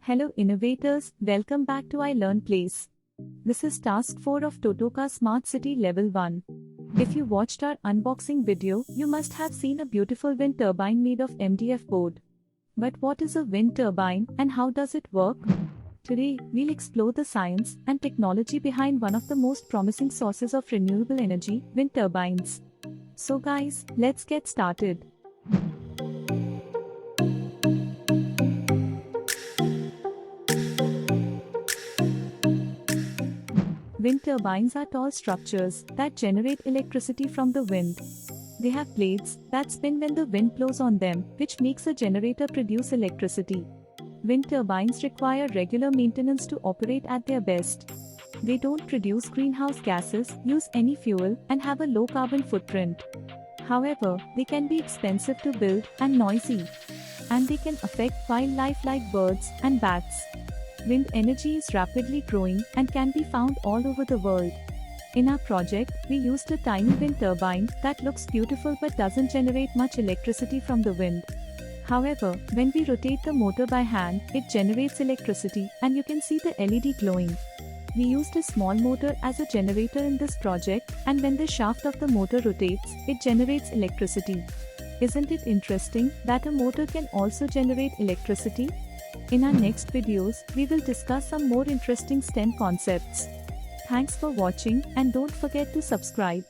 Hello innovators, welcome back to I Learn Place. This is Task 4 of Totoka Smart City Level 1. If you watched our unboxing video, you must have seen a beautiful wind turbine made of MDF board. But what is a wind turbine and how does it work? Today, we'll explore the science and technology behind one of the most promising sources of renewable energy, wind turbines. So guys, let's get started. Wind turbines are tall structures that generate electricity from the wind. They have blades that spin when the wind blows on them, which makes a generator produce electricity. Wind turbines require regular maintenance to operate at their best. They don't produce greenhouse gases, use any fuel, and have a low carbon footprint. However, they can be expensive to build and noisy. And they can affect wildlife like birds and bats. Wind energy is rapidly growing and can be found all over the world. In our project, we used a tiny wind turbine that looks beautiful but doesn't generate much electricity from the wind. However, when we rotate the motor by hand, it generates electricity and you can see the LED glowing. We used a small motor as a generator in this project, and when the shaft of the motor rotates, it generates electricity. Isn't it interesting that a motor can also generate electricity? In our next videos, we will discuss some more interesting STEM concepts. Thanks for watching and don't forget to subscribe.